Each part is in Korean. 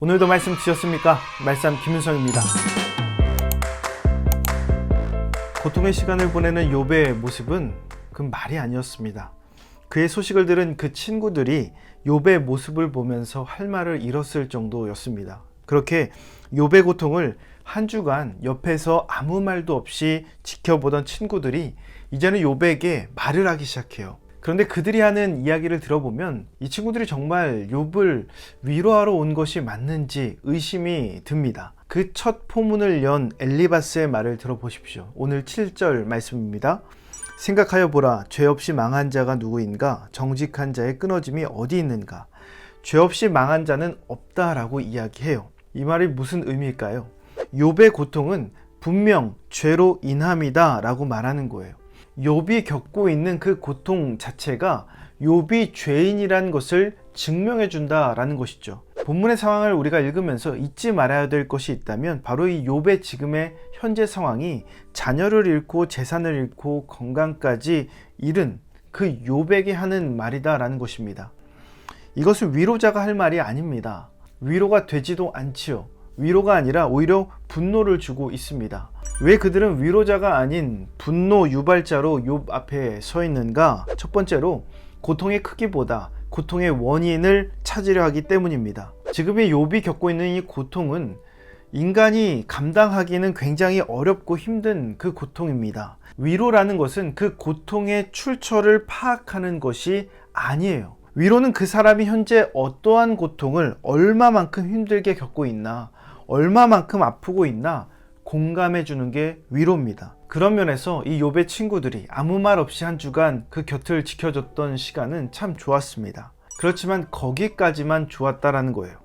오늘도 말씀 주셨습니까? 말씀 김윤성입니다. 고통의 시간을 보내는 욥의 모습은 그 말이 아니었습니다. 그의 소식을 들은 그 친구들이 욥의 모습을 보면서 할 말을 잃었을 정도였습니다. 그렇게 욥의 고통을 한 주간 옆에서 아무 말도 없이 지켜보던 친구들이 이제는 욥에게 말을 하기 시작해요. 그런데 그들이 하는 이야기를 들어보면 이 친구들이 정말 욥을 위로하러 온 것이 맞는지 의심이 듭니다. 그 첫 포문을 연 엘리바스의 말을 들어보십시오. 오늘 7절 말씀입니다. 생각하여 보라, 죄 없이 망한 자가 누구인가? 정직한 자의 끊어짐이 어디 있는가? 죄 없이 망한 자는 없다라고 이야기해요. 이 말이 무슨 의미일까요? 욥의 고통은 분명 죄로 인함이다 라고 말하는 거예요. 욥이 겪고 있는 그 고통 자체가 욥이 죄인이라는 것을 증명해 준다라는 것이죠. 본문의 상황을 우리가 읽으면서 잊지 말아야 될 것이 있다면 바로 이 욥의 지금의 현재 상황이 자녀를 잃고 재산을 잃고 건강까지 잃은 그 욥에게 하는 말이다라는 것입니다. 이것은 위로자가 할 말이 아닙니다. 위로가 되지도 않지요. 위로가 아니라 오히려 분노를 주고 있습니다. 왜 그들은 위로자가 아닌 분노 유발자로 욥 앞에 서 있는가? 첫 번째로 고통의 크기보다 고통의 원인을 찾으려 하기 때문입니다. 지금의 욥이 겪고 있는 이 고통은 인간이 감당하기는 굉장히 어렵고 힘든 그 고통입니다. 위로라는 것은 그 고통의 출처를 파악하는 것이 아니에요. 위로는 그 사람이 현재 어떠한 고통을 얼마만큼 힘들게 겪고 있나, 얼마만큼 아프고 있나 공감해 주는 게 위로입니다. 그런 면에서 이 욥의 친구들이 아무 말 없이 한 주간 그 곁을 지켜줬던 시간은 참 좋았습니다. 그렇지만 거기까지만 좋았다라는 거예요.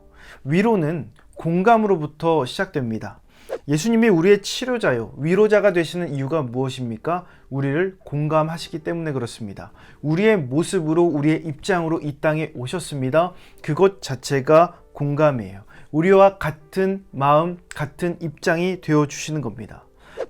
위로는 공감으로부터 시작됩니다. 예수님이 우리의 치료자요, 위로자가 되시는 이유가 무엇입니까? 우리를 공감하시기 때문에 그렇습니다. 우리의 모습으로, 우리의 입장으로 이 땅에 오셨습니다. 그것 자체가 공감이에요. 우리와 같은 마음, 같은 입장이 되어주시는 겁니다.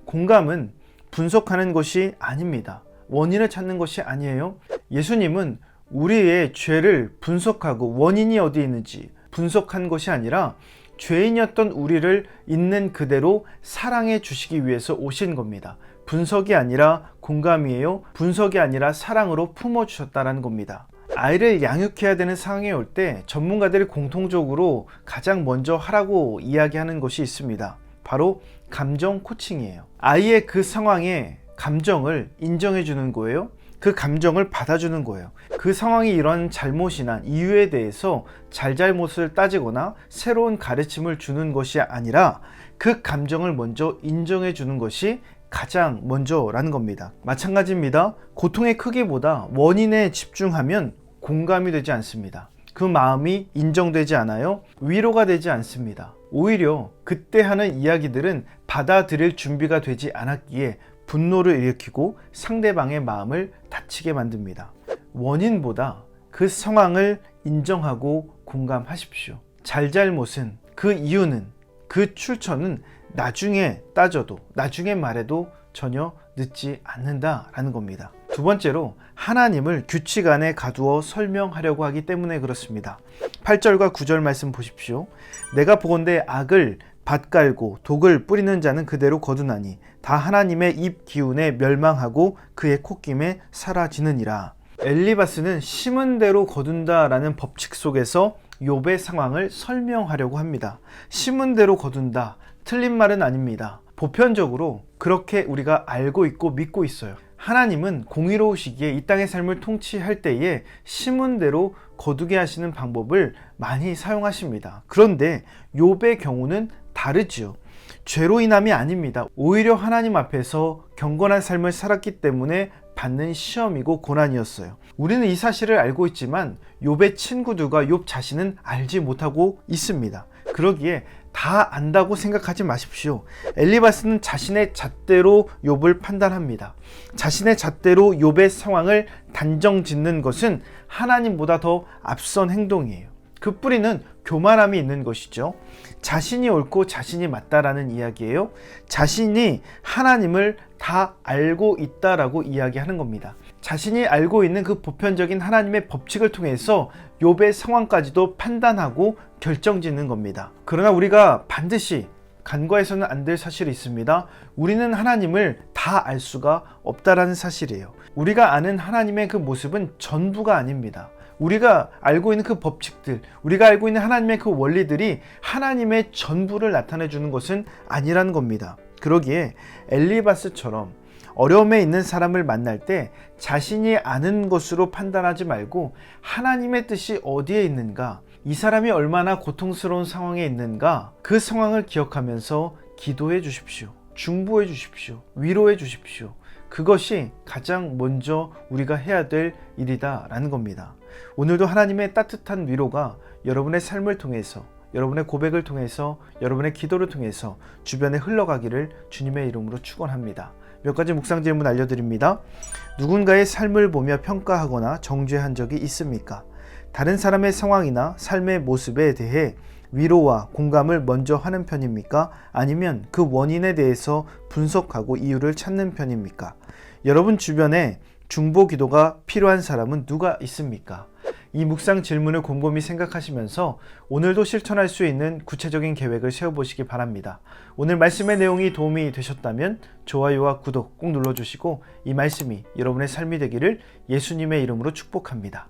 공감은 분석하는 것이 아닙니다. 원인을 찾는 것이 아니에요. 예수님은 우리의 죄를 분석하고 원인이 어디 있는지 분석한 것이 아니라 죄인이었던 우리를 있는 그대로 사랑해 주시기 위해서 오신 겁니다. 분석이 아니라 공감이에요. 분석이 아니라 사랑으로 품어주셨다는 겁니다. 아이를 양육해야 되는 상황에 올 때 전문가들이 공통적으로 가장 먼저 하라고 이야기하는 것이 있습니다. 바로 감정 코칭이에요. 아이의 그 상황의 감정을 인정해 주는 거예요. 그 감정을 받아주는 거예요. 그 상황이 이런 잘못이나 이유에 대해서 잘잘못을 따지거나 새로운 가르침을 주는 것이 아니라 그 감정을 먼저 인정해 주는 것이 가장 먼저라는 겁니다. 마찬가지입니다. 고통의 크기보다 원인에 집중하면 공감이 되지 않습니다. 그 마음이 인정되지 않아요. 위로가 되지 않습니다. 오히려 그때 하는 이야기들은 받아들일 준비가 되지 않았기에 분노를 일으키고 상대방의 마음을 다치게 만듭니다. 원인보다 그 상황을 인정하고 공감하십시오. 잘잘못은, 그 이유는, 그 출처는 나중에 따져도, 나중에 말해도 전혀 늦지 않는다라는 겁니다. 두 번째로 하나님을 규칙 안에 가두어 설명하려고 하기 때문에 그렇습니다. 8절과 9절 말씀 보십시오. 내가 보건대 악을 밭갈고 독을 뿌리는 자는 그대로 거두나니 다 하나님의 입 기운에 멸망하고 그의 콧김에 사라지느니라. 엘리바스는 심은 대로 거둔다라는 법칙 속에서 욥의 상황을 설명하려고 합니다. 심은 대로 거둔다, 틀린 말은 아닙니다. 보편적으로 그렇게 우리가 알고 있고 믿고 있어요. 하나님은 공의로우시기에 이 땅의 삶을 통치할 때에 심은 대로 거두게 하시는 방법을 많이 사용하십니다. 그런데 욥의 경우는 다르지요. 죄로 인함이 아닙니다. 오히려 하나님 앞에서 경건한 삶을 살았기 때문에 받는 시험이고 고난이었어요. 우리는 이 사실을 알고 있지만 욥의 친구들과 욥 자신은 알지 못하고 있습니다. 그러기에 다 안다고 생각하지 마십시오. 엘리바스는 자신의 잣대로 욥을 판단합니다. 자신의 잣대로 욥의 상황을 단정 짓는 것은 하나님보다 더 앞선 행동이에요. 그 뿌리는 교만함이 있는 것이죠. 자신이 옳고 자신이 맞다라는 이야기예요. 자신이 하나님을 다 알고 있다라고 이야기하는 겁니다. 자신이 알고 있는 그 보편적인 하나님의 법칙을 통해서 욥의 상황까지도 판단하고 결정짓는 겁니다. 그러나 우리가 반드시 간과해서는 안 될 사실이 있습니다. 우리는 하나님을 다 알 수가 없다라는 사실이에요. 우리가 아는 하나님의 그 모습은 전부가 아닙니다. 우리가 알고 있는 그 법칙들, 우리가 알고 있는 하나님의 그 원리들이 하나님의 전부를 나타내 주는 것은 아니라는 겁니다. 그러기에 엘리바스처럼 어려움에 있는 사람을 만날 때 자신이 아는 것으로 판단하지 말고 하나님의 뜻이 어디에 있는가, 이 사람이 얼마나 고통스러운 상황에 있는가, 그 상황을 기억하면서 기도해 주십시오. 중보해 주십시오. 위로해 주십시오. 그것이 가장 먼저 우리가 해야 될 일이다 라는 겁니다. 오늘도 하나님의 따뜻한 위로가 여러분의 삶을 통해서, 여러분의 고백을 통해서, 여러분의 기도를 통해서 주변에 흘러가기를 주님의 이름으로 축원합니다. 몇 가지 묵상 질문 알려드립니다. 누군가의 삶을 보며 평가하거나 정죄한 적이 있습니까? 다른 사람의 상황이나 삶의 모습에 대해 위로와 공감을 먼저 하는 편입니까? 아니면 그 원인에 대해서 분석하고 이유를 찾는 편입니까? 여러분 주변에 중보 기도가 필요한 사람은 누가 있습니까? 이 묵상 질문을 곰곰이 생각하시면서 오늘도 실천할 수 있는 구체적인 계획을 세워보시기 바랍니다. 오늘 말씀의 내용이 도움이 되셨다면 좋아요와 구독 꼭 눌러주시고 이 말씀이 여러분의 삶이 되기를 예수님의 이름으로 축복합니다.